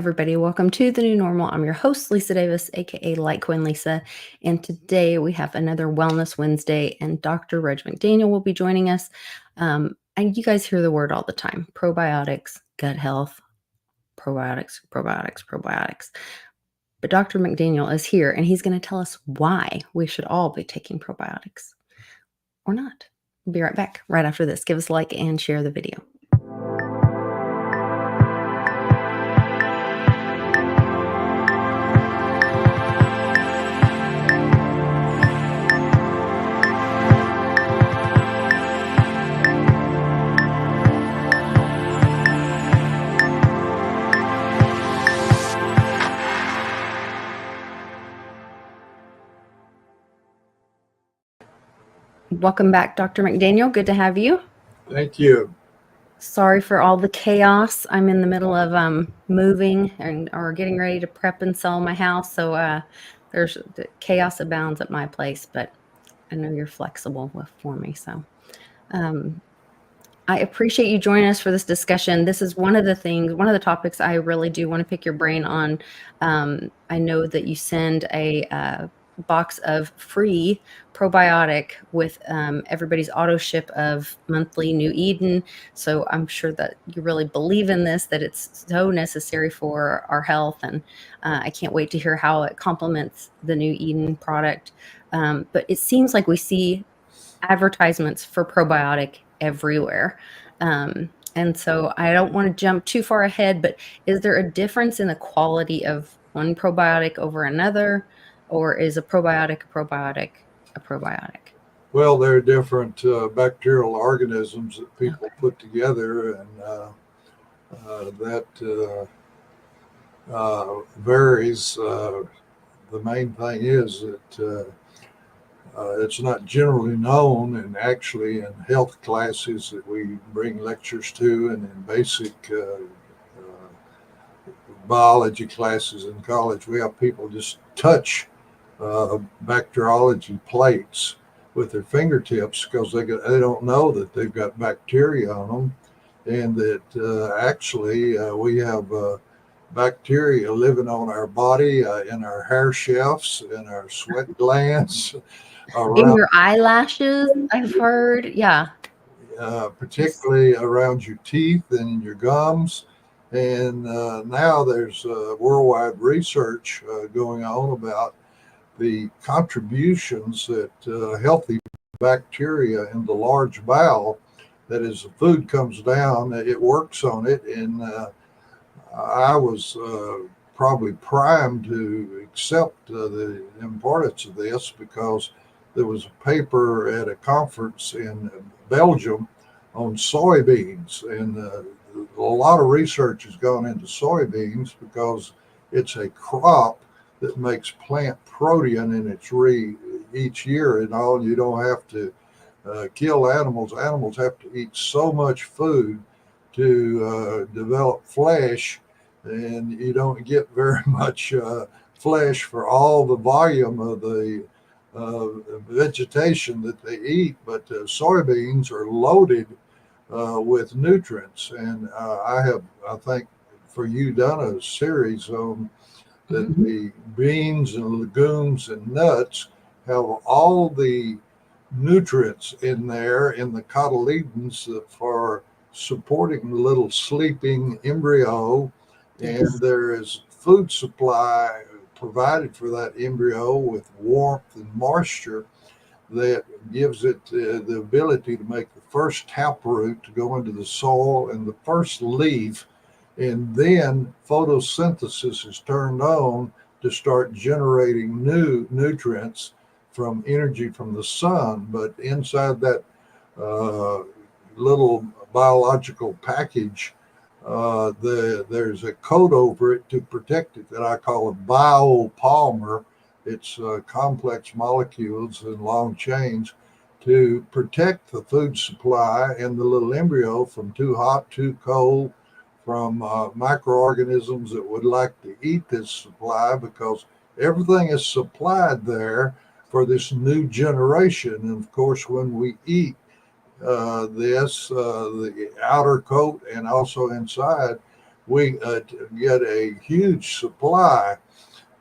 everybody. Welcome to the new normal. I'm your host, Lisa Davis, aka Litecoin Lisa. And today we have another Wellness Wednesday, and Dr. Reg McDaniel will be joining us. And you guys hear the word all the time: probiotics, gut health, probiotics, probiotics, probiotics. But Dr. McDaniel is here, and he's going to tell us why we should all be taking probiotics or not. We'll be right back right after this. Give us a like and share the video. Welcome back, Dr. McDaniel. Good to have you. Thank you. Sorry for all the chaos. I'm in the middle of moving or getting ready to prep and sell my house. So there's chaos abounds at my place, but I know you're flexible for me. So I appreciate you joining us for this discussion. This is one of the topics I really do want to pick your brain on. I know that you send a box of free probiotic with everybody's auto ship of monthly New Eden. So I'm sure that you really believe in this, that it's so necessary for our health. And I can't wait to hear how it complements the New Eden product. But it seems like we see advertisements for probiotic everywhere. And so I don't want to jump too far ahead, but is there a difference in the quality of one probiotic over another? Or is a probiotic a probiotic a probiotic? Well, there are different bacterial organisms that people put together, and that varies. The main thing is that it's not generally known, and actually in health classes that we bring lectures to, and in basic biology classes in college, we have people just touch bacteriology plates with their fingertips because they don't know that they've got bacteria on them, and that actually we have bacteria living on our body, in our hair shafts, in our sweat glands, in your eyelashes, I've heard. Yeah. Particularly around your teeth and your gums. And now there's worldwide research going on about the contributions that healthy bacteria in the large bowel, that as the food comes down, it works on it. And I was probably primed to accept the importance of this because there was a paper at a conference in Belgium on soybeans, and a lot of research has gone into soybeans because it's a crop that makes plant protein in its each year, and all. You don't have to kill animals. Animals have to eat so much food to develop flesh, and you don't get very much flesh for all the volume of the vegetation that they eat. But soybeans are loaded with nutrients, and I think for you, done a series on that the beans and legumes and nuts have all the nutrients in there in the cotyledons for supporting the little sleeping embryo, and there is food supply provided for that embryo with warmth and moisture that gives it the ability to make the first taproot to go into the soil and the first leaf. And then photosynthesis is turned on to start generating new nutrients from energy from the sun. But inside that little biological package, there's a coat over it to protect it that I call a biopolymer. It's complex molecules and long chains to protect the food supply and the little embryo from too hot, too cold, from microorganisms that would like to eat this supply, because everything is supplied there for this new generation. And of course, when we eat the outer coat and also inside, we get a huge supply.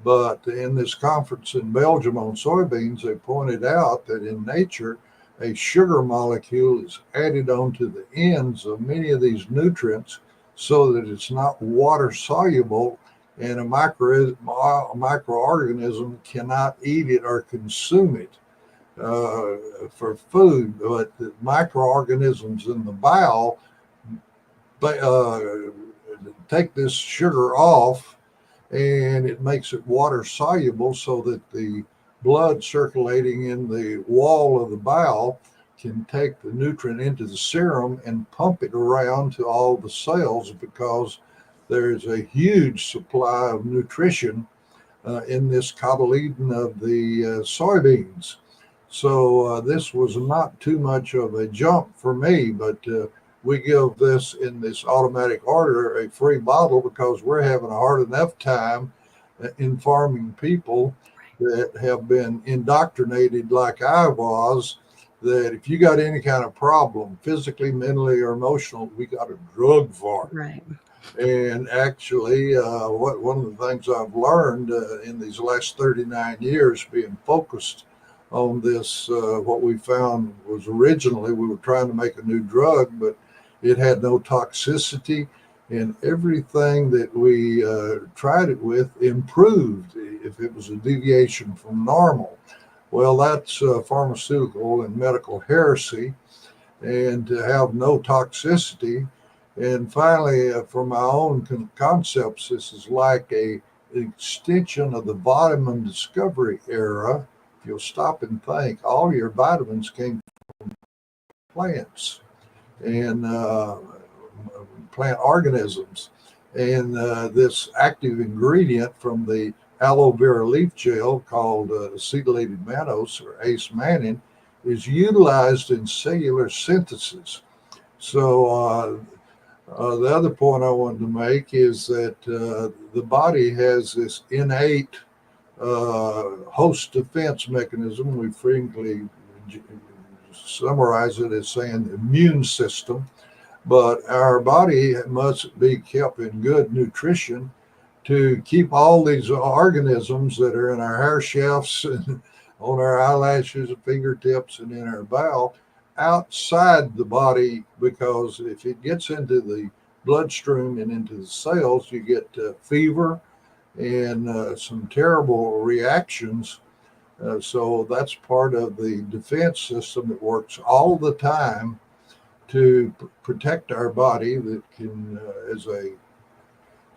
But in this conference in Belgium on soybeans, they pointed out that in nature, a sugar molecule is added onto the ends of many of these nutrients so that it's not water soluble, and a microorganism cannot eat it or consume it for food. But the microorganisms in the bowel take this sugar off, and it makes it water soluble so that the blood circulating in the wall of the bowel can take the nutrient into the serum and pump it around to all the cells, because there's a huge supply of nutrition in this cotyledon of the soybeans. So this was not too much of a jump for me, but we give this in this automatic order a free bottle because we're having a hard enough time informing people that have been indoctrinated like I was, that if you got any kind of problem, physically, mentally, or emotional, we got a drug for it. Right. And actually, one of the things I've learned in these last 39 years being focused on this, what we found was originally we were trying to make a new drug, but it had no toxicity, and everything that we tried it with improved if it was a deviation from normal. Well, that's pharmaceutical and medical heresy, and to have no toxicity. And finally, for my own concepts, this is like an extension of the vitamin discovery era. If you'll stop and think, all your vitamins came from plants and plant organisms. And this active ingredient from the aloe vera leaf gel called acetylated mannose, or ace-mannan, is utilized in cellular synthesis. So the other point I wanted to make is that the body has this innate host defense mechanism. We frequently summarize it as saying the immune system, but our body must be kept in good nutrition to keep all these organisms that are in our hair shafts and on our eyelashes and fingertips and in our bowel outside the body, because if it gets into the bloodstream and into the cells, you get fever and some terrible reactions. So that's part of the defense system that works all the time to protect our body. That can, as a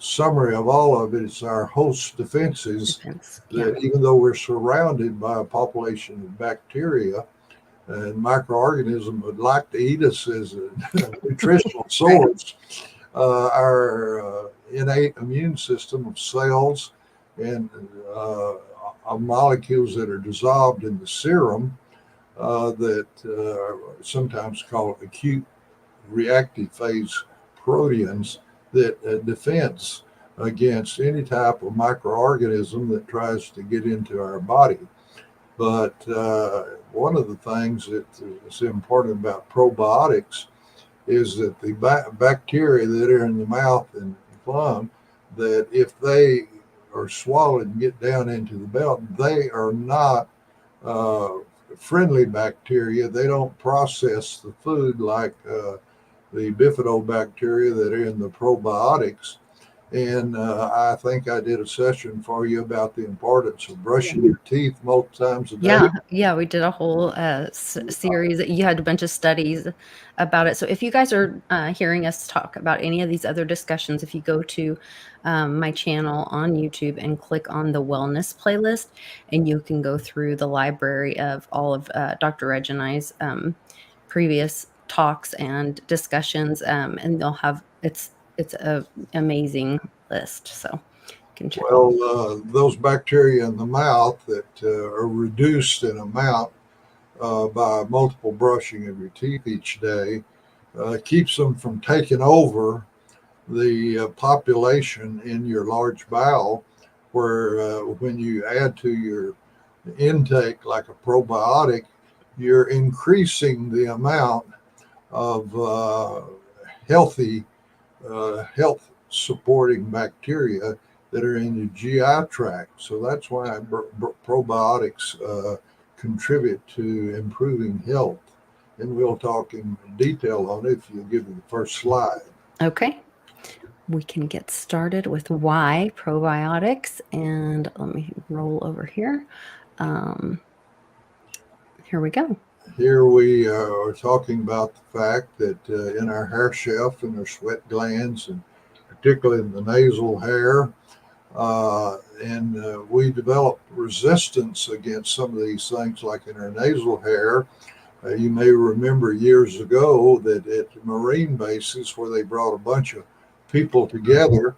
summary of all of it, it's our host defenses. That even though we're surrounded by a population of bacteria and microorganisms would like to eat us as a nutritional source, our innate immune system of cells and of molecules that are dissolved in the serum that are sometimes called acute reactive phase proteins that defense against any type of microorganism that tries to get into our body. But one of the things that is important about probiotics is that the bacteria that are in the mouth and lung, that if they are swallowed and get down into the belt, they are not friendly bacteria. They don't process the food like the bifidobacteria that are in the probiotics. And I think I did a session for you about the importance of brushing your teeth multiple times a day. Yeah, we did a whole series. You had a bunch of studies about it. So if you guys are hearing us talk about any of these other discussions, if you go to my channel on YouTube and click on the wellness playlist, and you can go through the library of all of Dr. Reg and I's previous talks and discussions, and they'll have it's a amazing list. So can check. Well, those bacteria in the mouth that are reduced in amount by multiple brushing of your teeth each day keeps them from taking over the population in your large bowel, where when you add to your intake like a probiotic, you're increasing the amount of healthy health supporting bacteria that are in the GI tract. So that's why probiotics contribute to improving health. And we'll talk in detail on it if you'll give me the first slide. Okay. We can get started with why probiotics. And let me roll over here. Here we go. Here we are talking about the fact that in our hair shelf and our sweat glands, and particularly in the nasal hair, we develop resistance against some of these things, like in our nasal hair. You may remember years ago that at Marine bases where they brought a bunch of people together,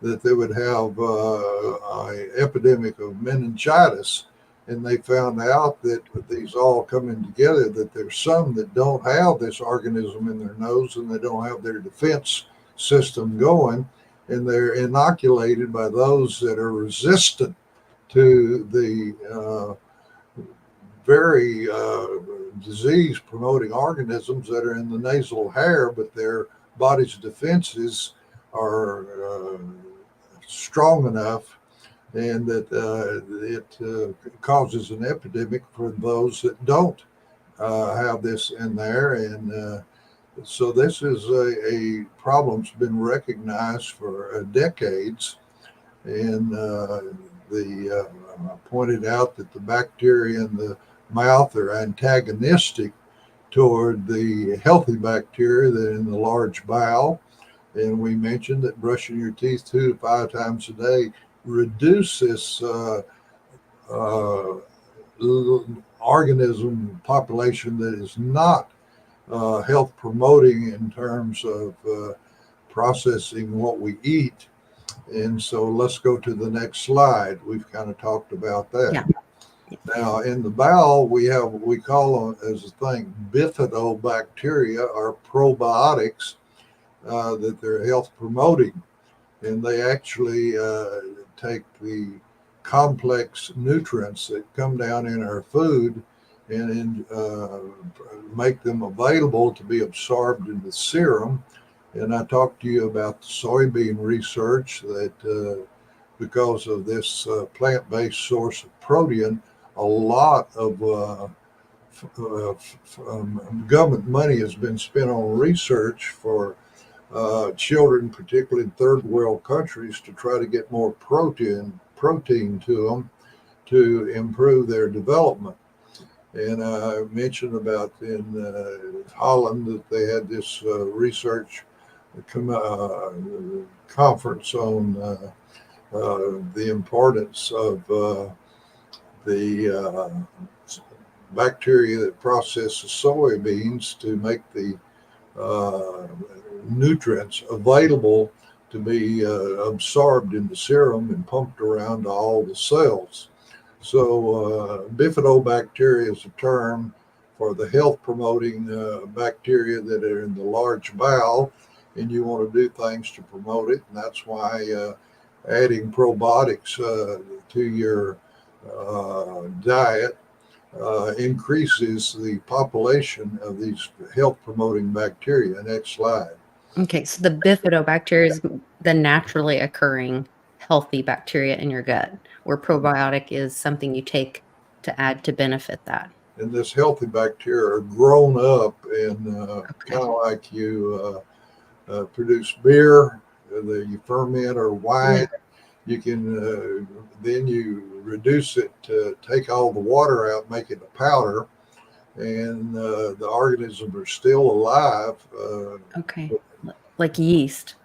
that they would have an epidemic of meningitis. And they found out that with these all coming together, that there's some that don't have this organism in their nose and they don't have their defense system going, and they're inoculated by those that are resistant to the very disease promoting organisms that are in the nasal hair, but their body's defenses are strong enough, and that it causes an epidemic for those that don't have this in there. And so this is a problem that's been recognized for decades. And I pointed out that the bacteria in the mouth are antagonistic toward the healthy bacteria that are in the large bowel. And we mentioned that brushing your teeth 2 to 5 times a day reduces organism population that is not health promoting in terms of processing what we eat. And so let's go to the next slide. We've kind of talked about that. Yeah. Now, in the bowel, we have what we call as a thing bifidobacteria, or probiotics, that they're health promoting. And they actually take the complex nutrients that come down in our food and make them available to be absorbed in the serum. And I talked to you about the soybean research that because of this plant-based source of protein, a lot of government money has been spent on research for children, particularly in third world countries, to try to get more protein to them to improve their development. And I mentioned about in Holland that they had this research conference on the importance of the bacteria that processes soybeans to make the nutrients available to be absorbed in the serum and pumped around to all the cells. So bifidobacteria is a term for the health promoting bacteria that are in the large bowel, and you want to do things to promote it. And that's why adding probiotics to your diet increases the population of these health promoting bacteria. Next slide. Okay, so the bifidobacteria is the naturally occurring healthy bacteria in your gut, where probiotic is something you take to add to benefit that. And this healthy bacteria are grown up in kind of like you produce beer, you ferment or wine. You can then you reduce it to take all the water out, make it a powder, and the organisms are still alive. Okay, like yeast.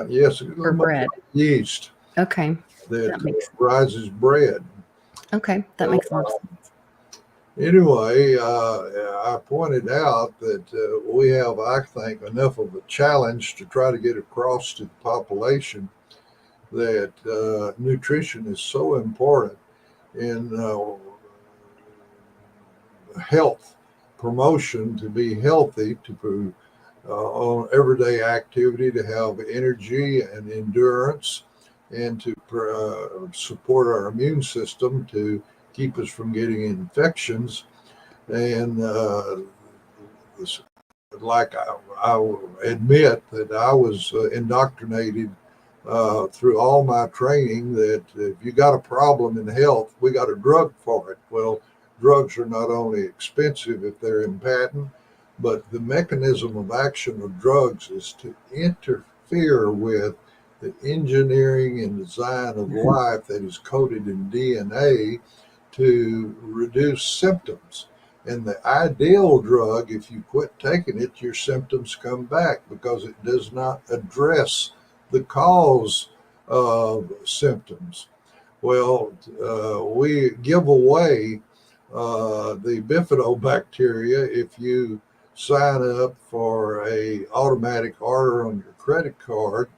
Yes, or bread. Yeast. Okay, that rises bread. Okay, that makes a lot of sense. Anyway, I pointed out that we have, I think, enough of a challenge to try to get across to the population that nutrition is so important in health promotion, to be healthy, to on everyday activity, to have energy and endurance, and to support our immune system to keep us from getting infections. And like I will admit that I was indoctrinated through all my training that if you got a problem in health, we got a drug for it. Well, drugs are not only expensive if they're in patent, but the mechanism of action of drugs is to interfere with the engineering and design of life that is coded in DNA to reduce symptoms. And the ideal drug, if you quit taking it, your symptoms come back because it does not address the cause of symptoms. Well, we give away the bifidobacteria if you sign up for a automatic order on your credit card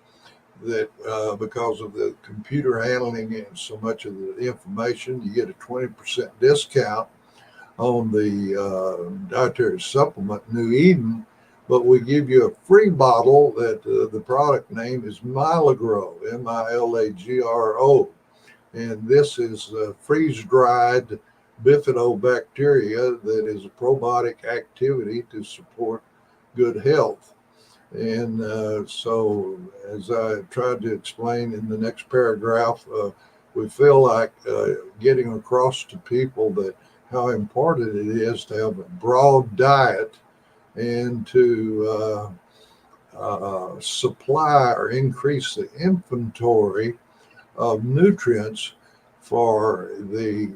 that because of the computer handling and so much of the information, you get a 20% discount on the dietary supplement New Eden, but we give you a free bottle that the product name is Milagro, Milagro. And this is freeze-dried bifidobacteria that is a probiotic activity to support good health. And so, as I tried to explain in the next paragraph, we feel like getting across to people that how important it is to have a broad diet and to supply or increase the inventory of nutrients for the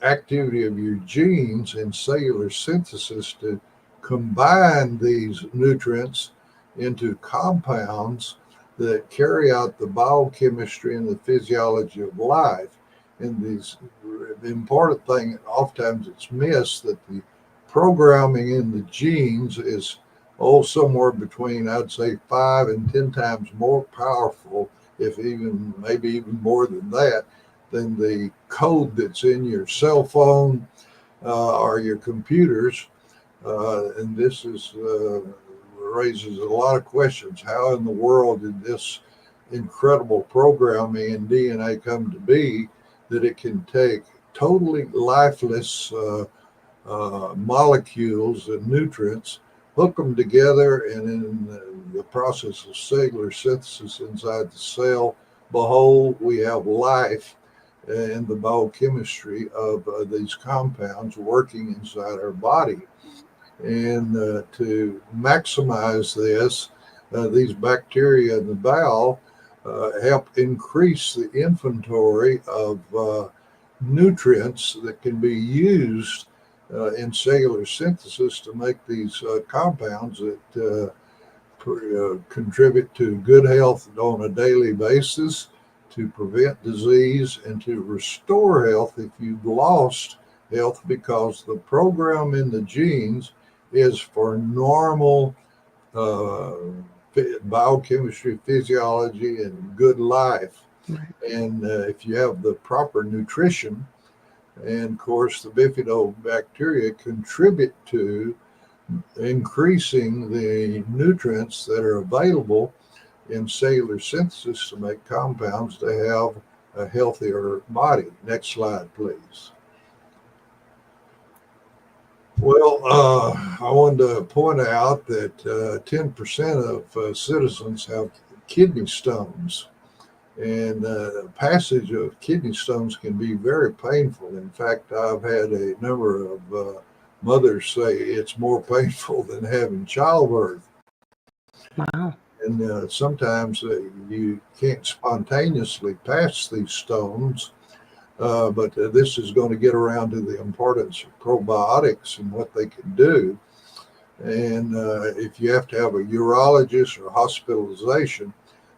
activity of your genes and cellular synthesis to combine these nutrients into compounds that carry out the biochemistry and the physiology of life. And the important thing, oftentimes it's missed, that the programming in the genes is somewhere between, I'd say, 5 and 10 times more powerful, if even maybe even more than that, than the code that's in your cell phone or your computers. And this is raises a lot of questions. How in the world did this incredible programming in DNA come to be that it can take totally lifeless molecules and nutrients, hook them together, and in the process of cellular synthesis inside the cell, behold, we have life and the biochemistry of these compounds working inside our body. And to maximize this, these bacteria in the bowel help increase the inventory of nutrients that can be used in cellular synthesis to make these compounds that contribute to good health on a daily basis, to prevent disease, and to restore health if you've lost health, because the program in the genes is for normal biochemistry, physiology, and good life. Right. And if you have the proper nutrition, and of course, the bifidobacteria contribute to increasing the nutrients that are available in cellular synthesis to make compounds to have a healthier body. Next slide, please. Well, I wanted to point out that 10% of citizens have kidney stones, and passage of kidney stones can be very painful. In fact, I've had a number of mothers say it's more painful than having childbirth. Wow. And sometimes you can't spontaneously pass these stones. But this is going to get around to the importance of probiotics and what they can do. And if you have to have a urologist or hospitalization,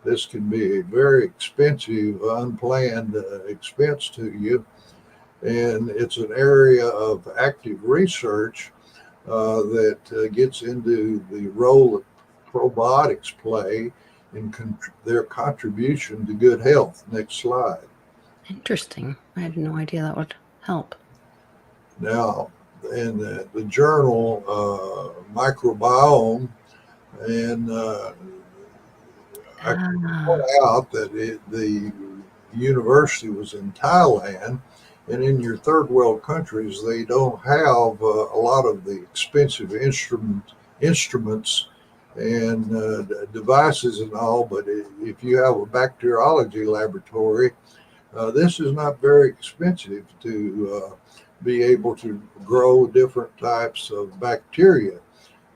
this can be a very expensive, unplanned expense to you. And it's an area of active research that gets into the role that probiotics play in their contribution to good health. Next slide. Interesting. I had no idea that would help. Now, in the journal Microbiome, and I can point out that the university was in Thailand, and in your third world countries, they don't have a lot of the expensive instruments and devices and all, but if you have a bacteriology laboratory, this is not very expensive to be able to grow different types of bacteria.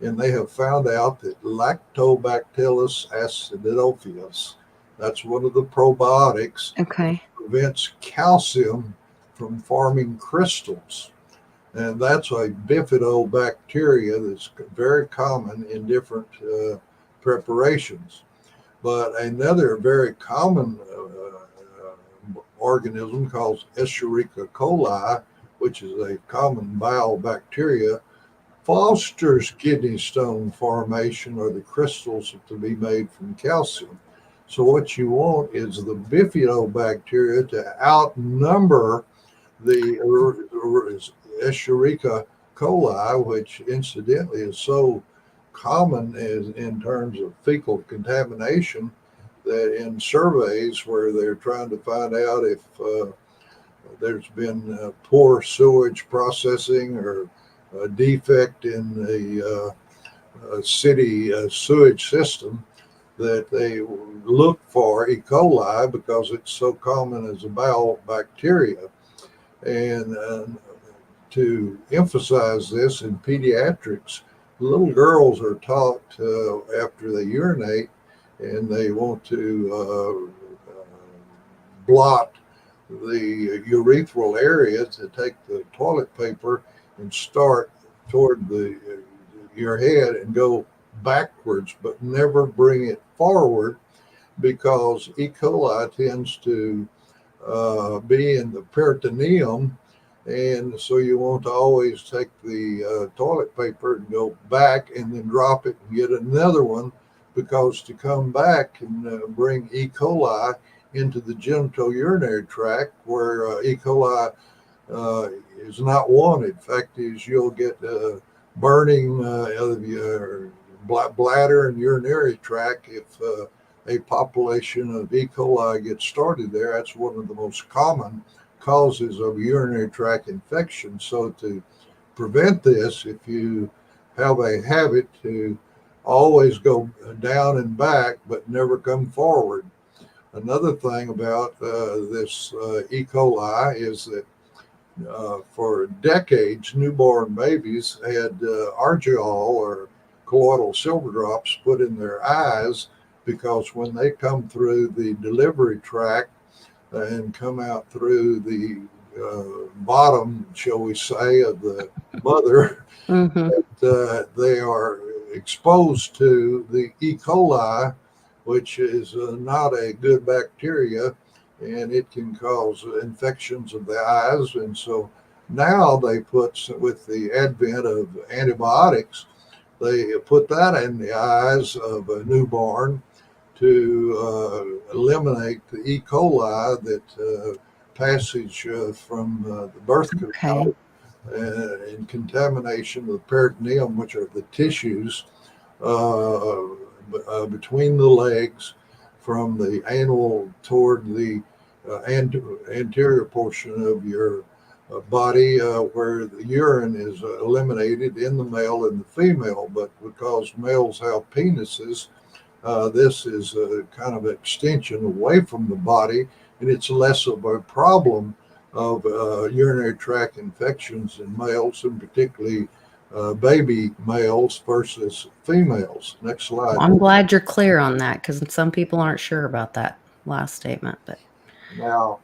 And they have found out that Lactobacillus acidophilus, that's one of the probiotics, Okay. prevents calcium from forming crystals. And that's a bifidobacteria that's very common in different preparations. But another very common organism called Escherichia coli, which is a common bowel bacteria, fosters kidney stone formation or the crystals to be made from calcium. So what you want is the bifidobacteria to outnumber the Escherichia coli, which incidentally is so common as in terms of fecal contamination that in surveys where they're trying to find out if there's been poor sewage processing or a defect in the city sewage system, that they look for E. coli because it's so common as a bowel bacteria. And to emphasize this in pediatrics, little girls are taught after they urinate and they want to blot the urethral area to take the toilet paper and start toward your head and go backwards, but never bring it forward, because E. coli tends to be in the peritoneum. And so you want to always take the toilet paper and go back and then drop it and get another one, because to come back and bring E. coli into the genital urinary tract where E. coli is not wanted. In fact, is you'll get burning of your bladder and urinary tract if a population of E. coli gets started there. That's one of the most common causes of urinary tract infection. So to prevent this, if you have a habit to always go down and back but never come forward. Another thing about this E. coli is that for decades, newborn babies had argol or colloidal silver drops put in their eyes, because when they come through the delivery tract and come out through the bottom, shall we say, of the mother, they are exposed to the E. coli, which is not a good bacteria, and it can cause infections of the eyes. And so now they put, with the advent of antibiotics, they put that in the eyes of a newborn to eliminate the E. coli that passage from the birth canal and contamination of the peritoneum, which are the tissues between the legs from the anal toward the anterior portion of your body, where the urine is eliminated in the male and the female. But because males have penises, this is a kind of extension away from the body, and it's less of a problem of urinary tract infections in males, and particularly baby males versus females. Next slide. Well, I'm glad you're clear on that, because some people aren't sure about that last statement. But now,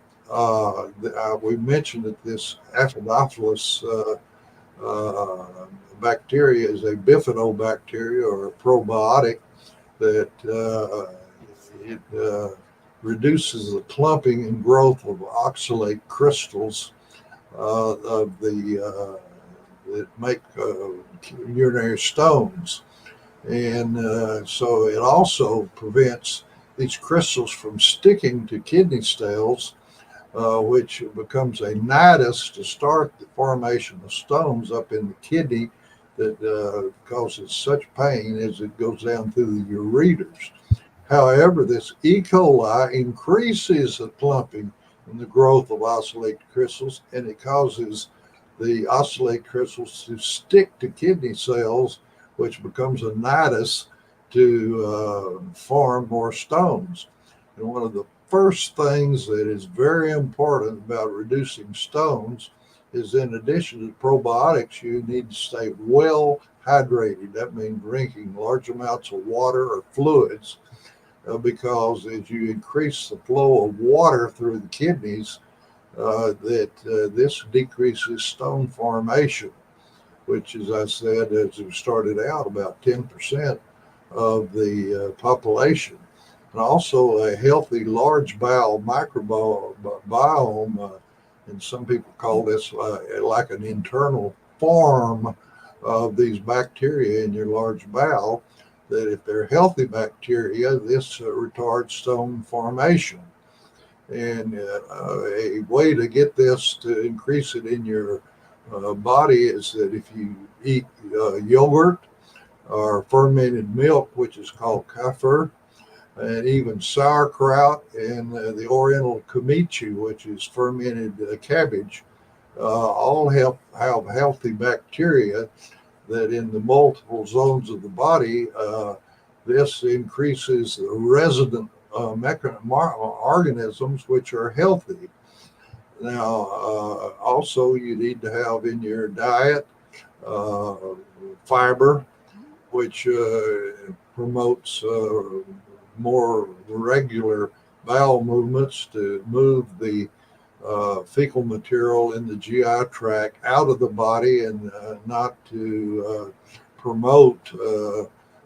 we mentioned that this Acidophilus bacteria is a bifidobacteria or a probiotic that it reduces the clumping and growth of oxalate crystals of the that make urinary stones. And so it also prevents these crystals from sticking to kidney stones, which becomes a nidus to start the formation of stones up in the kidney that causes such pain as it goes down through the ureters. However, this E. coli increases the clumping and the growth of oxalate crystals, and it causes the oxalate crystals to stick to kidney cells, which becomes a nidus to form more stones. And one of the first things that is very important about reducing stones is, in addition to probiotics, you need to stay well hydrated. That means drinking large amounts of water or fluids, because as you increase the flow of water through the kidneys, this decreases stone formation, which, as I said, as we started out, about 10% of the population. And also a healthy large bowel microbiome, and some people call this like an internal farm of these bacteria in your large bowel, that if they're healthy bacteria, this retards stone formation. And a way to get this to increase it in your body is that if you eat yogurt or fermented milk, which is called kefir, and even sauerkraut and the oriental kimchi, which is fermented cabbage, all have healthy bacteria that in the multiple zones of the body, this increases the resident organisms which are healthy. Now, also you need to have in your diet fiber, which promotes more regular bowel movements to move the fecal material in the GI tract out of the body, and not to promote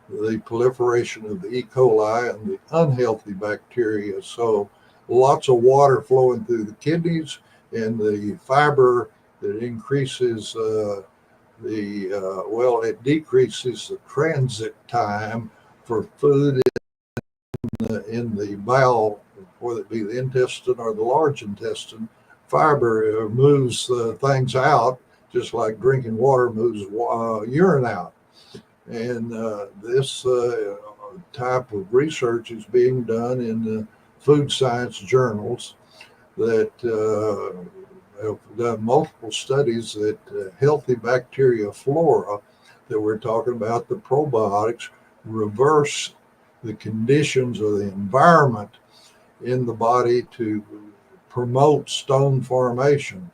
the proliferation of the E. coli and the unhealthy bacteria. So lots of water flowing through the kidneys, and the fiber that increases it decreases the transit time for food in the bowel, whether it be the intestine or the large intestine. Fiber moves things out, just like drinking water moves urine out. And this type of research is being done in the food science journals that have done multiple studies that healthy bacteria flora that we're talking about, the probiotics, reverse the conditions of the environment in the body to promote stone formation.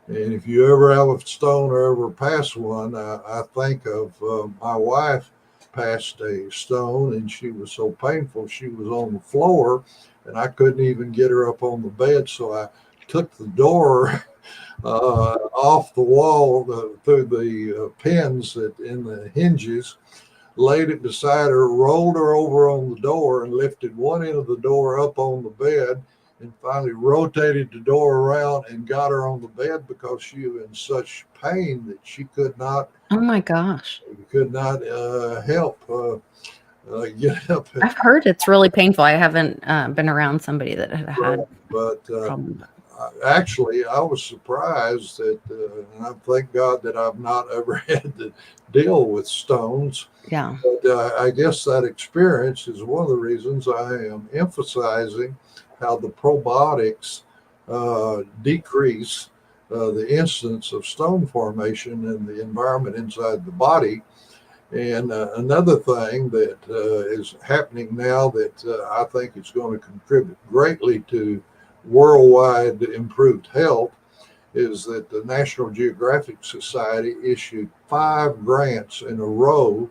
And if you ever have a stone or ever pass one, I think of my wife passed a stone, and she was so painful. She was on the floor, and I couldn't even get her up on the bed. So I took the door off the wall through the pins that in the hinges, laid it beside her, rolled her over on the door, and lifted one end of the door up on the bed, and finally rotated the door around and got her on the bed, because she was in such pain that she could not. Oh my gosh. Help get up. I've heard it's really painful. I haven't been around somebody that had problems. Actually, I was surprised that, and I thank God that I've not ever had to deal with stones. Yeah. But I guess that experience is one of the reasons I am emphasizing how the probiotics decrease the incidence of stone formation in the environment inside the body. And another thing that is happening now that I think is going to contribute greatly to worldwide improved health is that the National Geographic Society issued 5 grants in a row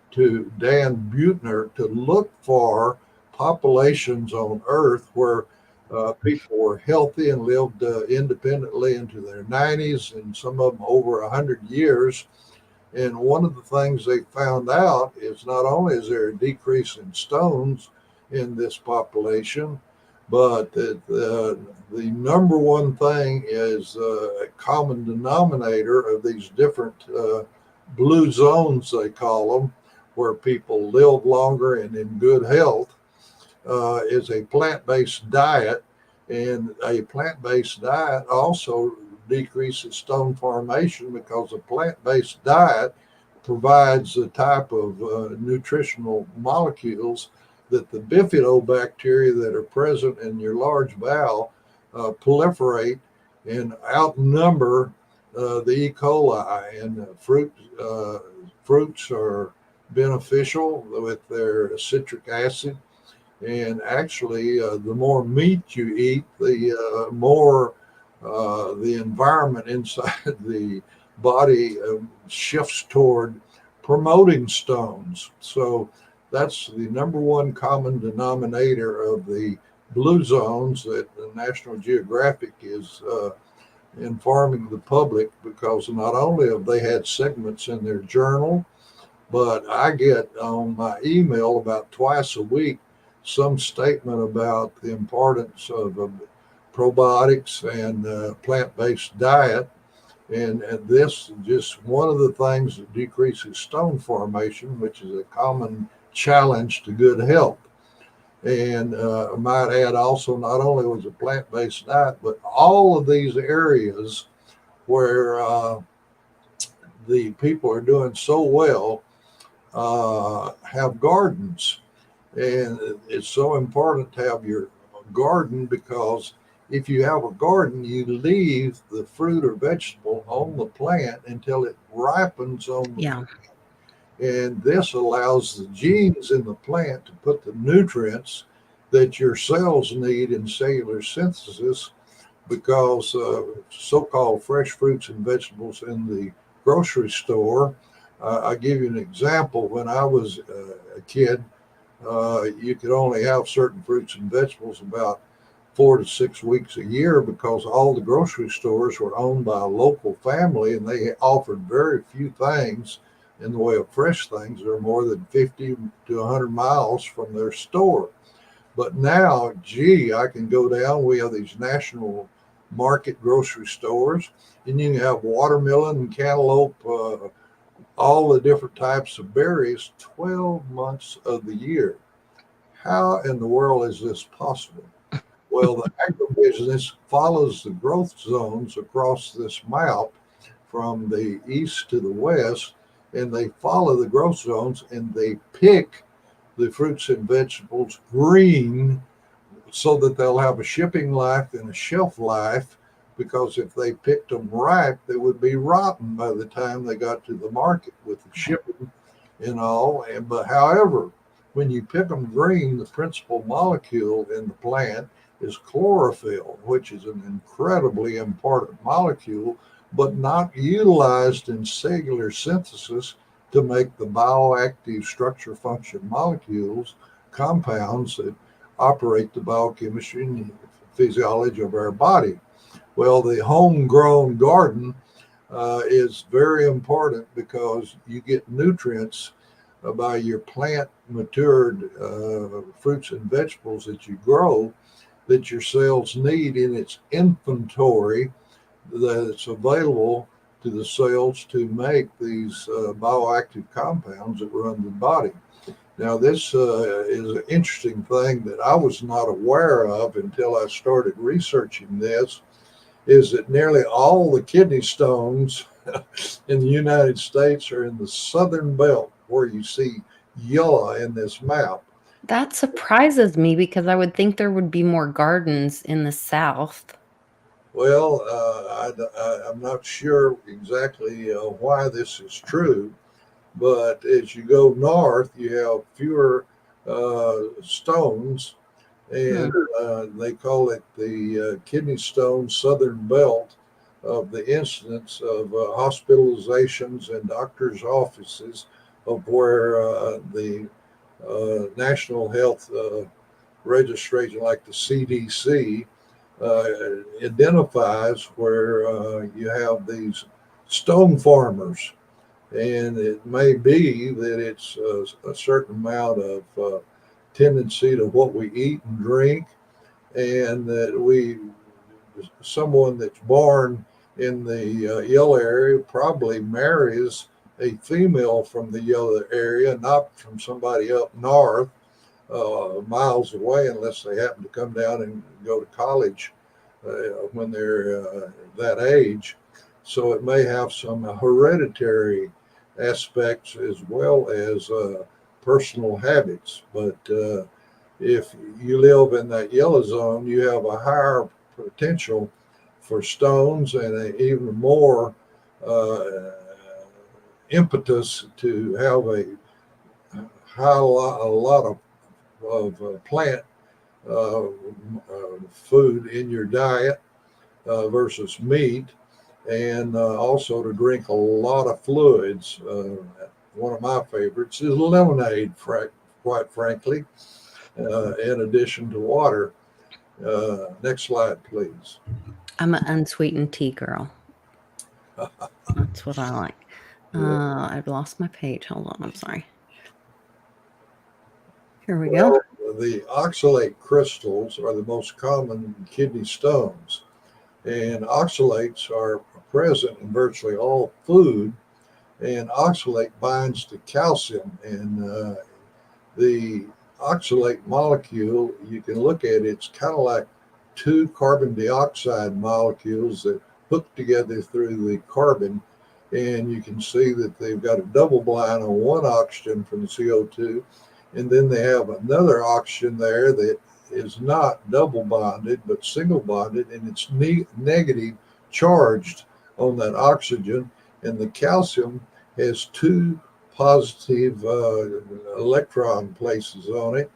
to Dan Buettner to look for populations on Earth where people were healthy and lived independently into their 90s, and some of them over 100 years. And one of the things they found out is not only is there a decrease in stones in this population, but the number one thing is a common denominator of these different blue zones, they call them, where people live longer and in good health, is a plant-based diet. And a plant-based diet also decreases stone formation, because a plant-based diet provides the type of nutritional molecules that the bifidobacteria that are present in your large bowel proliferate and outnumber the E. coli, and fruits are beneficial with their citric acid. And actually, the more meat you eat, the more the environment inside the body shifts toward promoting stones. So that's the number one common denominator of the blue zones that the National Geographic is informing the public, because not only have they had segments in their journal, but I get on my email about twice a week some statement about the importance of probiotics and plant-based diet. And this is just one of the things that decreases stone formation, which is a common challenge to good health. And I might add also, not only was it plant-based diet, but all of these areas where the people are doing so well have gardens. And it's so important to have your garden, because if you have a garden, you leave the fruit or vegetable on the plant until it ripens on the Yeah. and this allows the genes in the plant to put the nutrients that your cells need in cellular synthesis, because so-called fresh fruits and vegetables in the grocery store. I'll give you an example. When I was a kid, you could only have certain fruits and vegetables about 4 to 6 weeks a year, because all the grocery stores were owned by a local family and they offered very few things in the way of fresh things that are more than 50 to 100 miles from their store. But now, gee, I can go down. We have these national market grocery stores, and you can have watermelon and cantaloupe, all the different types of berries, 12 months of the year. How in the world is this possible? Well, the agribusiness follows the growth zones across this map from the east to the west, and they follow the growth zones and they pick the fruits and vegetables green so that they'll have a shipping life and a shelf life. Because if they picked them ripe, they would be rotten by the time they got to the market with the shipping and all. And but however, when you pick them green, the principal molecule in the plant is chlorophyll, which is an incredibly important molecule, but not utilized in cellular synthesis to make the bioactive structure function molecules, compounds that operate the biochemistry and physiology of our body. Well, the homegrown garden is very important, because you get nutrients by your plant matured fruits and vegetables that you grow, that your cells need in its inventory, that's available to the cells to make these bioactive compounds that run the body. Now, this is an interesting thing that I was not aware of until I started researching this, is that nearly all the kidney stones in the United States are in the southern belt, where you see yellow in this map. That surprises me because I would think there would be more gardens in the South. Well, I'm not sure exactly why this is true, but as you go north, you have fewer stones, and Hmm. they call it the kidney stone southern belt of the incidence of hospitalizations and doctors' offices, of where the National Health Registration, like the CDC, uh, identifies where you have these stone farmers. And it may be that it's a certain amount of tendency to what we eat and drink, and that someone that's born in the yellow area probably marries a female from the yellow area, not from somebody up north, miles away, unless they happen to come down and go to college when they're that age. So it may have some hereditary aspects as well as personal habits. But if you live in that yellow zone, you have a higher potential for stones and even more uh, impetus to have a lot of plant food in your diet versus meat, and also to drink a lot of fluids. One of my favorites is lemonade, quite frankly, in addition to water. Next slide, please. I'm an unsweetened tea girl. That's what I like. I've lost my page. Hold on. I'm sorry. Here we go. Well, the oxalate crystals are the most common kidney stones, and oxalates are present in virtually all food, and oxalate binds to calcium. And the oxalate molecule, you can look at it, it's kind of like two carbon dioxide molecules that hook together through the carbon. And you can see that they've got a double bind on one oxygen from the CO2. And then they have another oxygen there that is not double bonded, but single bonded, and it's negative charged on that oxygen. And the calcium has two positive electron places on it.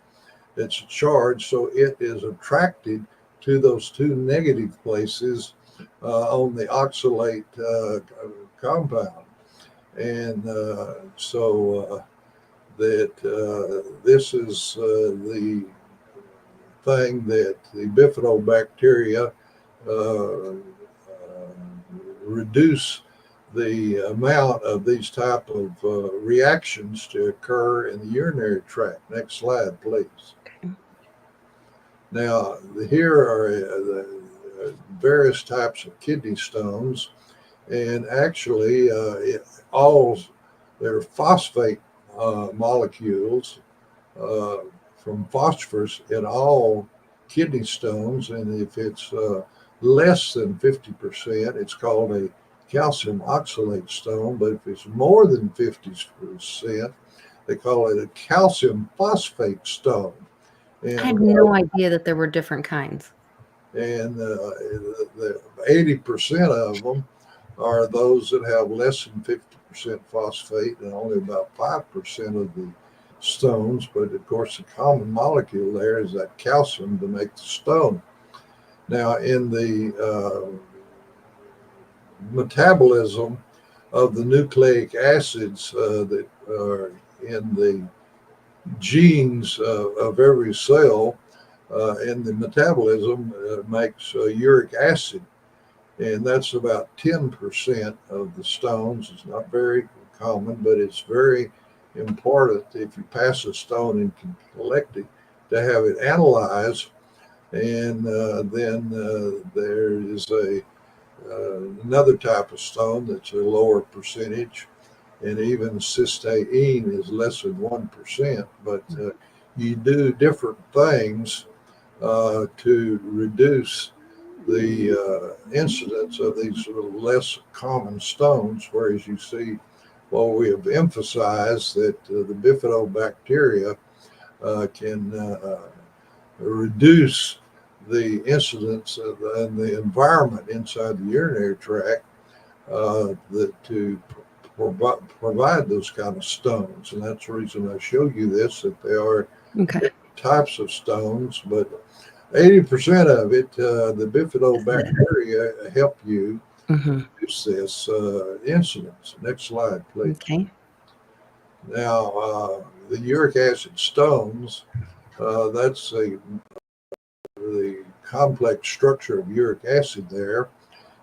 It's charged, so it is attracted to those two negative places on the oxalate compound. And so this is the thing that the bifidobacteria reduce the amount of these type of reactions to occur in the urinary tract. Next slide, please. Okay. Now, here are the various types of kidney stones, and actually, they're phosphate molecules from phosphorus in all kidney stones, and if it's less than 50%, it's called a calcium oxalate stone, but if it's more than 50%, they call it a calcium phosphate stone. And I had no idea that there were different kinds. And the 80% of them are those that have less than 50% phosphate, and only about 5% of the stones. But of course, the common molecule there is that calcium to make the stone. Now, in the metabolism of the nucleic acids that are in the genes of every cell, and the metabolism makes uric acid, and that's about 10% of the stones. It's not very common, but it's very important if you pass a stone and can collect it to have it analyzed. And then there is another type of stone that's a lower percentage, and even cysteine is less than 1%. But you do different things to reduce the incidence of these less common stones, whereas you see, well, we have emphasized that the bifidobacteria can reduce the incidence in the environment inside the urinary tract to provide those kind of stones. And that's the reason I show you this, that they are types of stones, but 80% of it, the bifidobacteria help you reduce this incidence. Next slide, please. Okay. Now, the uric acid stones, that's the complex structure of uric acid there,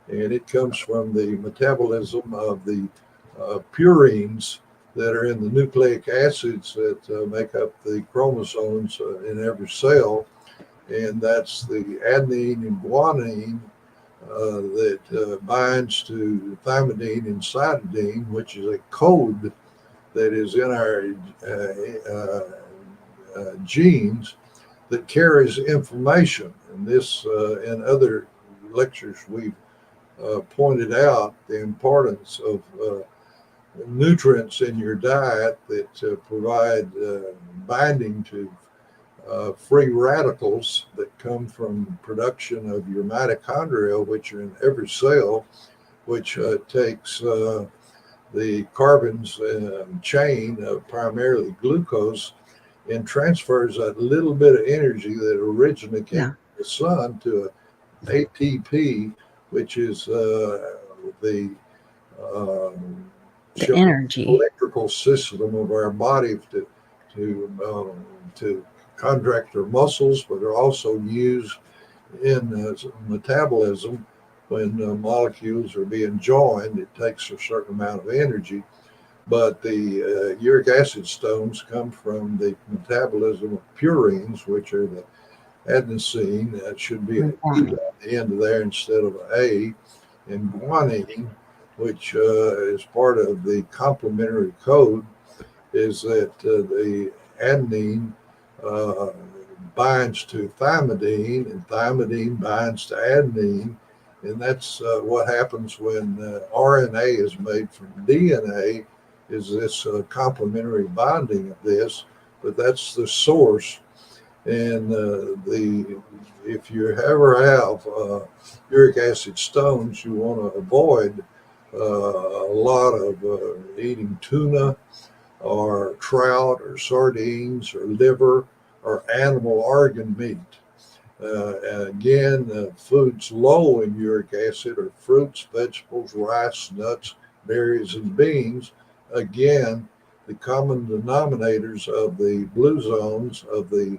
and it comes from the metabolism of the purines that are in the nucleic acids that make up the chromosomes in every cell. And that's the adenine and guanine that binds to thymidine and cytidine, which is a code that is in our genes that carries information. And this, in other lectures, we've pointed out the importance of nutrients in your diet that provide binding to free radicals that come from production of your mitochondria, which are in every cell, which takes the carbons chain of primarily glucose and transfers that little bit of energy that originally came Yeah. from the sun to ATP, which is the The energy. electrical system of our body to contract our muscles, but are also used in metabolism. When molecules are being joined, it takes a certain amount of energy. But the uric acid stones come from the metabolism of purines, which are the adenosine. That should be an E Guanine. at the end of there instead of an A, and guanine, which is part of the complementary code, is that the adenine uh, binds to thymidine, and thymidine binds to adenine. And that's what happens when RNA is made from DNA, is this complementary bonding of this, but that's the source. And the if you ever have uric acid stones, you want to avoid a lot of eating tuna or trout or sardines or liver or animal organ meat. Again, foods low in uric acid are fruits, vegetables, rice, nuts, berries, and beans. Again, the common denominators of the blue zones of the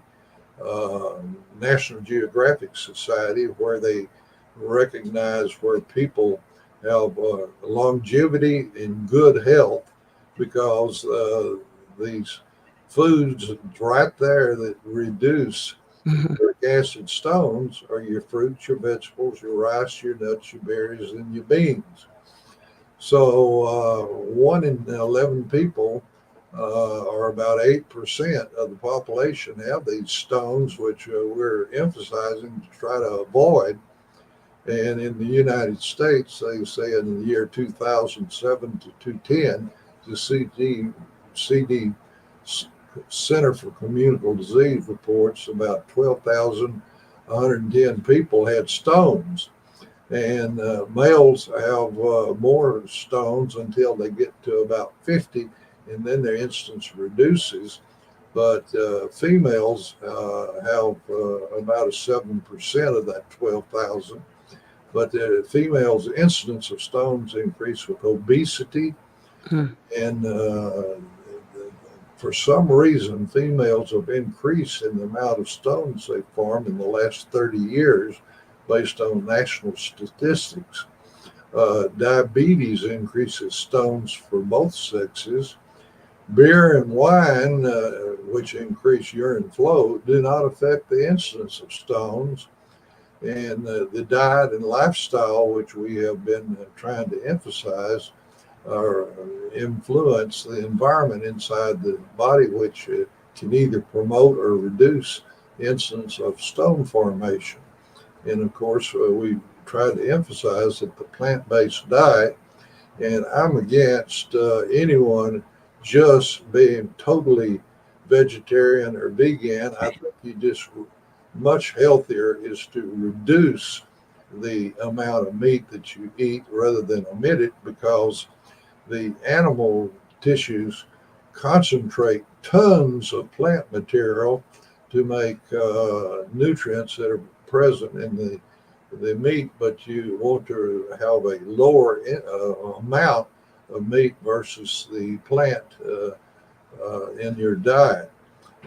uh, National Geographic Society, where they recognize where people have longevity and good health, because these foods right there that reduce Mhm. uric acid stones are your fruits, your vegetables, your rice, your nuts, your berries, and your beans. So 1 in 11 people, or about 8% of the population, have these stones, which we're emphasizing to try to avoid. And in the United States, they say in the year 2007 to 2010, the CD Center for Communicable Disease reports about 12,110 people had stones. And males have more stones until they get to about 50, and then their incidence reduces. But females have about a 7% of that 12,000. But the females' incidence of stones increase with obesity, Mm. and for some reason, females have increased in the amount of stones they form in the last 30 years based on national statistics. Diabetes increases stones for both sexes. Beer and wine, which increase urine flow, do not affect the incidence of stones. And the diet and lifestyle, which we have been trying to emphasize, or influence the environment inside the body, which can either promote or reduce the incidence of stone formation. And of course, we try to emphasize that the plant based diet, and I'm against anyone just being totally vegetarian or vegan. I think you just much healthier is to reduce the amount of meat that you eat rather than omit it, because the animal tissues concentrate tons of plant material to make nutrients that are present in the meat, but you want to have a lower amount of meat versus the plant in your diet.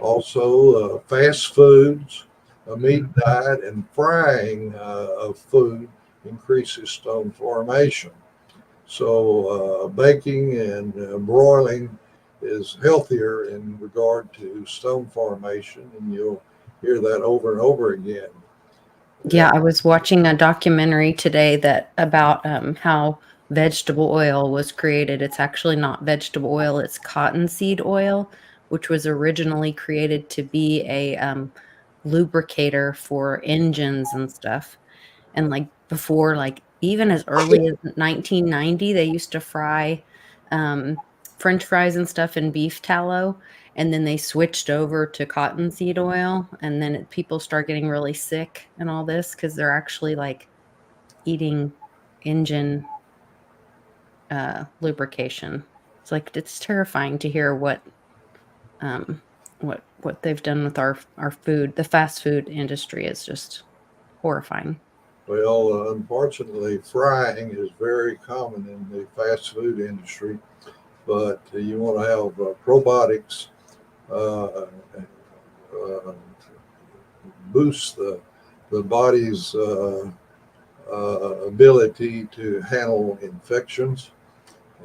Also, fast foods, a meat diet, and frying of food increases stone formation. So, baking and broiling is healthier in regard to stone formation, and you'll hear that over and over again. Yeah, I was watching a documentary today that about how vegetable oil was created. It's actually not vegetable oil, it's cottonseed oil, which was originally created to be a lubricator for engines and stuff. And like before, like even as early as 1990, they used to fry um, French fries and stuff in beef tallow, and then they switched over to cottonseed oil, and then people start getting really sick and all this because they're actually like eating engine. lubrication. It's like, it's terrifying to hear what they've done with our food. The fast food industry is just horrifying. Well, unfortunately, frying is very common in the fast food industry, but you want to have probiotics uh, uh, boost the body's ability to handle infections,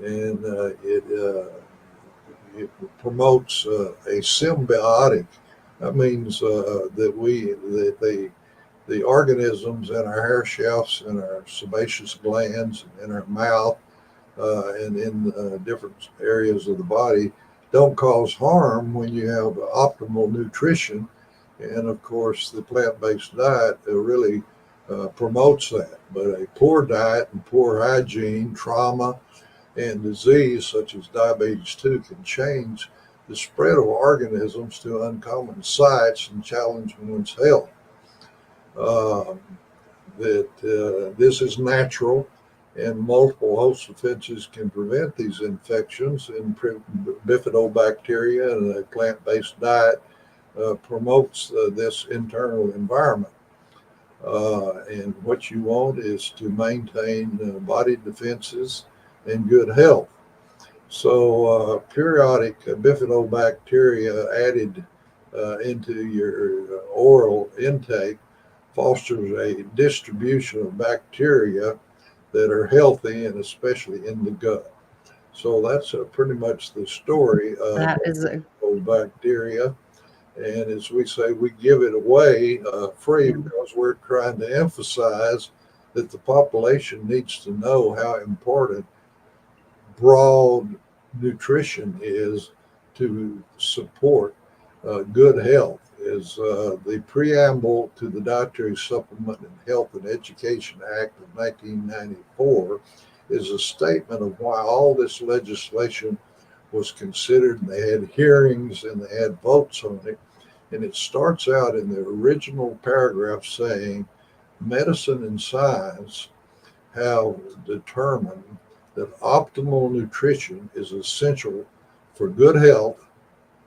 and it promotes a symbiotic. That means that the organisms in our hair shafts, in our sebaceous glands, in our mouth, and in different areas of the body don't cause harm when you have optimal nutrition. And of course, the plant based diet really promotes that. But a poor diet and poor hygiene, trauma, and disease such as diabetes 2 can change the spread of organisms to uncommon sites and challenge one's health. Uh, this is natural, and multiple host defenses can prevent these infections. And bifidobacteria and a plant-based diet promotes this internal environment. And what you want is to maintain body defenses and good health. So periodic bifidobacteria added into your oral intake fosters a distribution of bacteria that are healthy and especially in the gut. So that's pretty much the story of That is bacteria. And as we say, we give it away free yeah, because we're trying to emphasize that the population needs to know how important broad nutrition is to support good health. Is the preamble to the Dietary Supplement and Health and Education Act of 1994 is a statement of why all this legislation was considered, and they had hearings and they had votes on it. And it starts out in the original paragraph saying medicine and science have determined that optimal nutrition is essential for good health,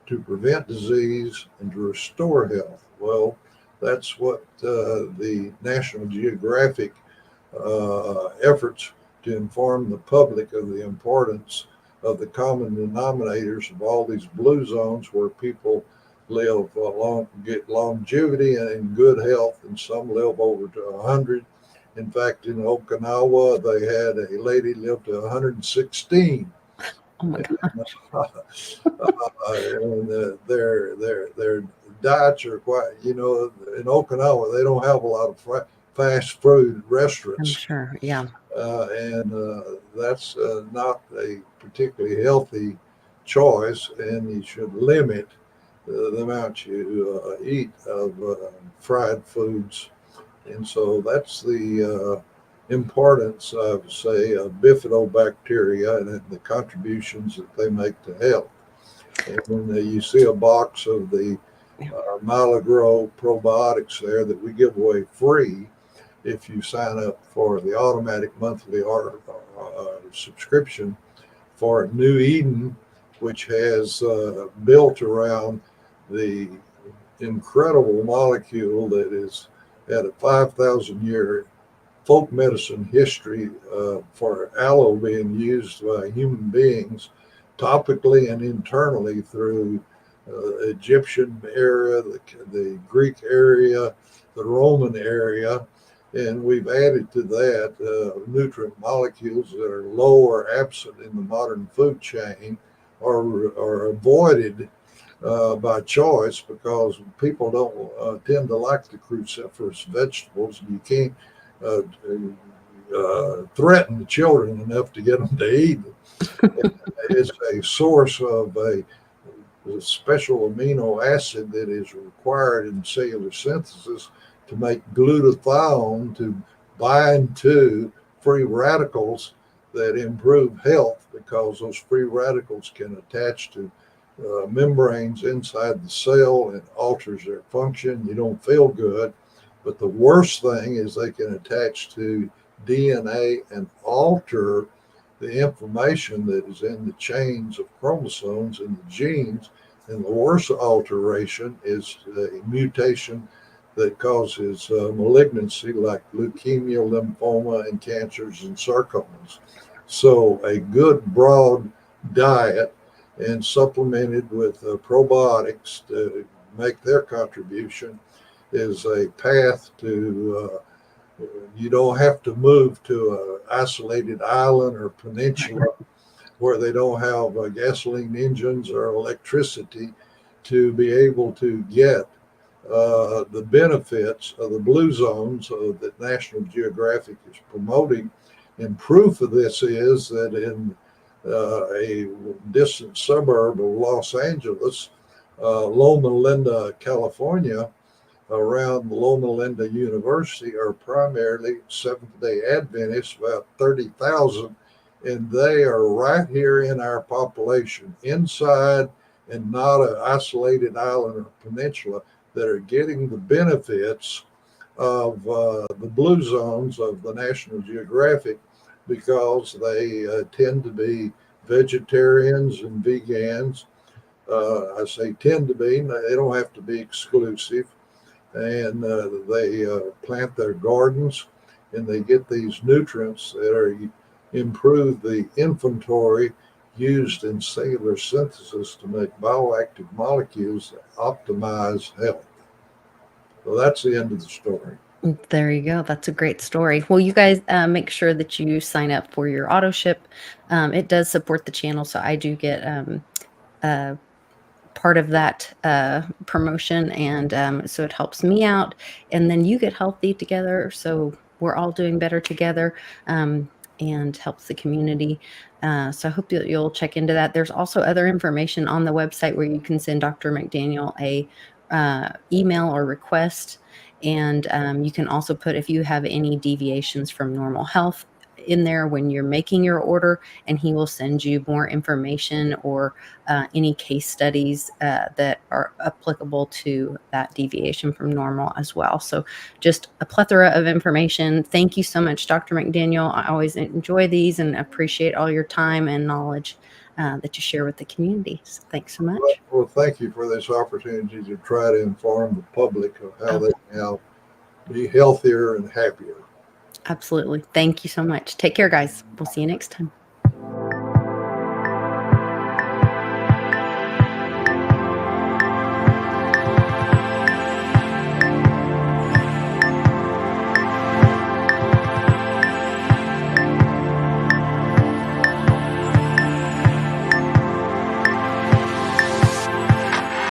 to prevent disease, and to restore health. Well, that's what the National Geographic efforts to inform the public of the importance of the common denominators of all these blue zones where people live get longevity and good health, and some live over to 100. In fact, in Okinawa, they had a lady live to 116. oh my God, And their diets are quite, in Okinawa, they don't have a lot of fast food I'm restaurants. sure. Yeah, And that's not a particularly healthy choice, and you should limit the amount you eat of fried foods. And so that's the importance of, say, bifidobacteria and the contributions that they make to health. And when you see a box of the yeah. Milagro probiotics there that we give away free, if you sign up for the automatic monthly subscription for New Eden, which has built around the incredible molecule that is had a 5,000 year folk medicine history for aloe being used by human beings topically and internally through Egyptian area, the Greek area, the Roman area. And we've added to that nutrient molecules that are low or absent in the modern food chain, or avoided by choice, because people don't tend to like the cruciferous vegetables. You can't threaten the children enough to get them to eat them. It's a source of a special amino acid that is required in cellular synthesis to make glutathione to bind to free radicals that improve health, because those free radicals can attach to membranes inside the cell and alters their function. You don't feel good. But the worst thing is they can attach to DNA and alter the information that is in the chains of chromosomes and the genes. And the worst alteration is a mutation that causes malignancy like leukemia, lymphoma, and cancers and sarcomas. So a good broad diet and supplemented with probiotics to make their contribution is a path to you don't have to move to an isolated island or peninsula where they don't have gasoline engines or electricity to be able to get the benefits of the blue zones that National Geographic is promoting. And proof of this is that in a distant suburb of Los Angeles, Loma Linda, California, around Loma Linda University are primarily Seventh-day Adventists, about 30,000, and they are right here in our population, inside and not an isolated island or peninsula, that are getting the benefits of the blue zones of the National Geographic because they tend to be vegetarians and vegans. I say tend to be, they don't have to be exclusive. And they plant their gardens and they get these nutrients that are improve the inventory used in cellular synthesis to make bioactive molecules that optimize health. So that's the end of the story. There you go. That's a great story. Well, you guys make sure that you sign up for your auto ship. It does support the channel, so I do get part of that promotion, and so it helps me out, and then you get healthy together, so we're all doing better together, and helps the community. So I hope that you'll check into that. There's also other information on the website where you can send Dr. McDaniel a email or request, and you can also put if you have any deviations from normal health in there when you're making your order, and he will send you more information or any case studies that are applicable to that deviation from normal as well. So just a plethora of information. Thank you so much, Dr. McDaniel. I always enjoy these and appreciate all your time and knowledge that you share with the community. So thanks so much. Well, thank you for this opportunity to try to inform the public of how they can now be healthier and happier. Absolutely. Thank you so much. Take care, guys. We'll see you next time.